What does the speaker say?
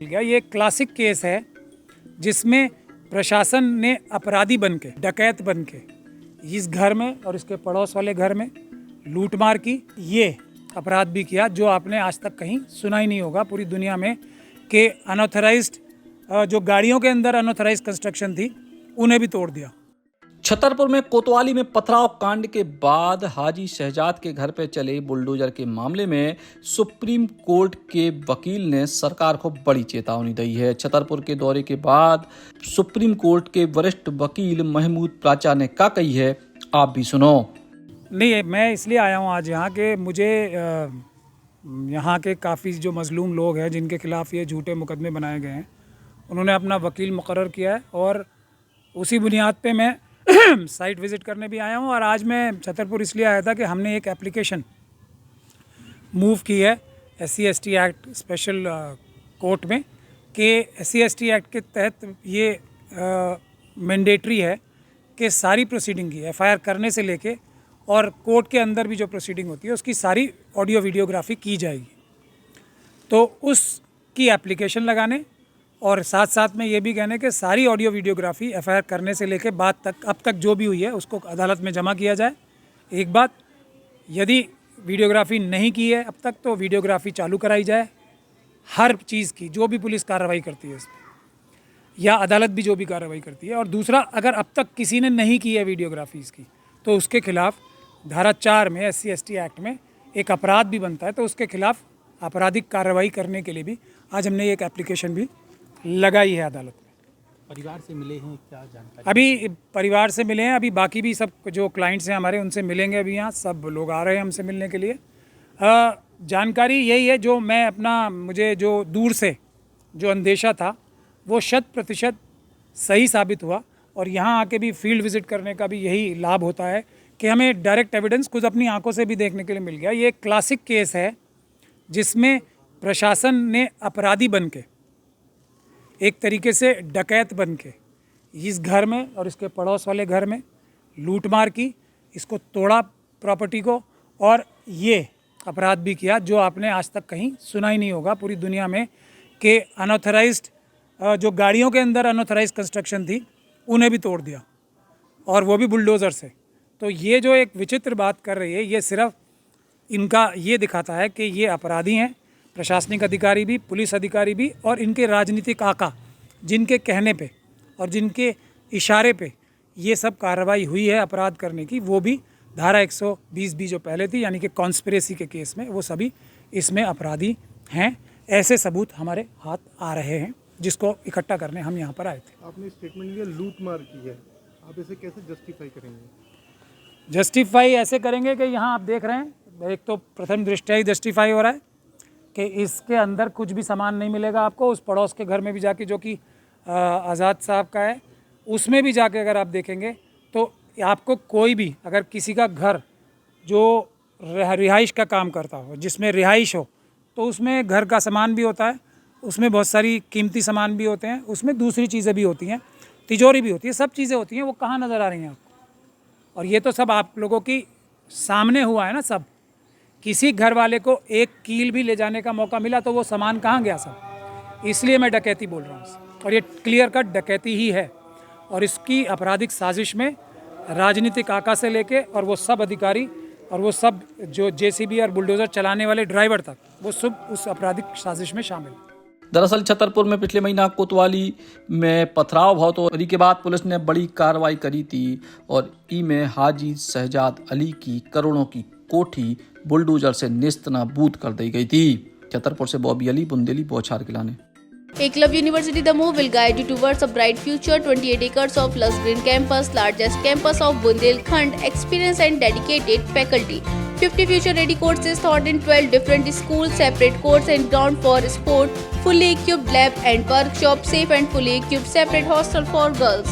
गया। ये एक क्लासिक केस है जिसमें प्रशासन ने अपराधी बनके, डकैत बनके इस घर में और इसके पड़ोस वाले घर में लूटमार की, ये अपराध भी किया जो आपने आज तक कहीं सुना ही नहीं होगा पूरी दुनिया में, कि अनऑथराइज्ड जो गाड़ियों के अंदर अनऑथराइज्ड कंस्ट्रक्शन थी उन्हें भी तोड़ दिया। छतरपुर में कोतवाली में पथराव कांड के बाद हाजी शहजाद के घर पर चले बुलडोजर के मामले में सुप्रीम कोर्ट के वकील ने सरकार को बड़ी चेतावनी दी है। छतरपुर के दौरे के बाद सुप्रीम कोर्ट के वरिष्ठ वकील महमूद प्राचा ने क्या कही है, आप भी सुनो। नहीं, मैं इसलिए आया हूँ आज यहाँ के मुझे यहाँ के काफ़ी जो मजलूम लोग हैं जिनके खिलाफ़ ये झूठे मुकदमे बनाए गए हैं, उन्होंने अपना वकील मुकर्रर किया है और उसी बुनियाद पे मैं साइट विज़िट करने भी आया हूँ। और आज मैं छतरपुर इसलिए आया था कि हमने एक एप्लीकेशन मूव की है SC/ST एक्ट स्पेशल कोर्ट में, कि SC/ST एक्ट के तहत ये मैंडेटरी है कि सारी प्रोसीडिंग की FIR करने से लेके और कोर्ट के अंदर भी जो प्रोसीडिंग होती है उसकी सारी ऑडियो वीडियोग्राफी की जाएगी। तो उसकी एप्लीकेशन लगाने और साथ साथ में ये भी कहने कि सारी ऑडियो वीडियोग्राफी FIR करने से लेके बाद तक अब तक जो भी हुई है उसको अदालत में जमा किया जाए। एक बात, यदि वीडियोग्राफी नहीं की है अब तक तो वीडियोग्राफी चालू कराई जाए, हर चीज़ की जो भी पुलिस कार्रवाई करती है इसमें या अदालत भी जो भी कार्रवाई करती है। और दूसरा, अगर अब तक किसी ने नहीं की है वीडियोग्राफी इसकी तो उसके खिलाफ धारा 4 में SC/ST एक्ट में एक अपराध भी बनता है, तो उसके खिलाफ आपराधिक कार्रवाई करने के लिए भी आज हमने एक एप्लीकेशन भी लगाई है अदालत में। परिवार से मिले हैं, क्या जानकारी? अभी परिवार से मिले हैं, अभी बाकी भी सब जो क्लाइंट्स हैं हमारे उनसे मिलेंगे। अभी यहाँ सब लोग आ रहे हैं हमसे मिलने के लिए। जानकारी यही है जो मैं मुझे जो दूर से जो अंदेशा था वो 100% सही साबित हुआ। और यहाँ आके भी फील्ड विजिट करने का भी यही लाभ होता है कि हमें डायरेक्ट एविडेंस खुद अपनी आंखों से भी देखने के लिए मिल गया। ये एक क्लासिक केस है जिसमें प्रशासन ने अपराधी बनके, एक तरीके से डकैत बनके इस घर में और इसके पड़ोस वाले घर में लूटमार की, इसको तोड़ा प्रॉपर्टी को, और ये अपराध भी किया जो आपने आज तक कहीं सुना ही नहीं होगा पूरी दुनिया में, कि अनऑथराइज्ड जो गाड़ियों के अंदर अनऑथराइज्ड कंस्ट्रक्शन थी उन्हें भी तोड़ दिया, और वो भी बुलडोज़र से। तो ये जो एक विचित्र बात कर रही है, ये सिर्फ इनका ये दिखाता है कि ये अपराधी हैं, प्रशासनिक अधिकारी भी, पुलिस अधिकारी भी, और इनके राजनीतिक आका जिनके कहने पे और जिनके इशारे पे ये सब कार्रवाई हुई है अपराध करने की, वो भी धारा 120 भी जो पहले थी यानी कि कॉन्स्पिरेसी के केस में, वो सभी इसमें अपराधी हैं। ऐसे सबूत हमारे हाथ आ रहे हैं जिसको इकट्ठा करने हम यहाँ पर आए थे। आपने स्टेटमेंट दिया लूट मार की है, आप इसे कैसे जस्टिफाई करेंगे? जस्टिफाई ऐसे करेंगे कि यहाँ आप देख रहे हैं, एक तो प्रथम दृष्टया ही जस्टिफाई हो रहा है कि इसके अंदर कुछ भी सामान नहीं मिलेगा आपको। उस पड़ोस के घर में भी जाके, जो कि आज़ाद साहब का है, उसमें भी जाके अगर आप देखेंगे तो आपको कोई भी, अगर किसी का घर जो रिहाइश का काम करता हो, जिसमें रिहाइश हो, तो उसमें घर का सामान भी होता है, उसमें बहुत सारी कीमती सामान भी होते हैं, उसमें दूसरी चीज़ें भी होती हैं, तिजोरी भी होती है, सब चीज़ें होती हैं। वो कहाँ नज़र आ रही हैं आपको? और ये तो सब आप लोगों की सामने हुआ है ना सब। किसी घर वाले को एक कील भी ले जाने का मौका मिला तो वो सामान कहाँ गया सब? इसलिए मैं डकैती बोल रहा हूँ, और ये क्लियर कट डकैती ही है। और इसकी आपराधिक साजिश में राजनीतिक आका से लेके और वो सब अधिकारी और वो सब जो JCB और बुलडोज़र चलाने वाले ड्राइवर तक, वो सब उस आपराधिक साजिश में शामिल। दरअसल छतरपुर में पिछले महीना कोतवाली में पथराव हुआ, तो के बाद पुलिस ने बड़ी कार्रवाई करी थी और में हाजी शहजाद अली की करोड़ों की कोठी बुलडोजर से नेस्तनाबूद कर दी गई थी। छतरपुर से बॉबी अली, बुंदेली, बौछार खिलाने। Eklavya University The Move will guide you towards a bright future. 28 acres of lush green campus, largest campus of Bundelkhand, experienced and dedicated faculty. 50 future-ready courses taught in 12 different schools, separate courts and ground for sport, fully equipped lab and workshop, safe and fully equipped separate hostel for girls.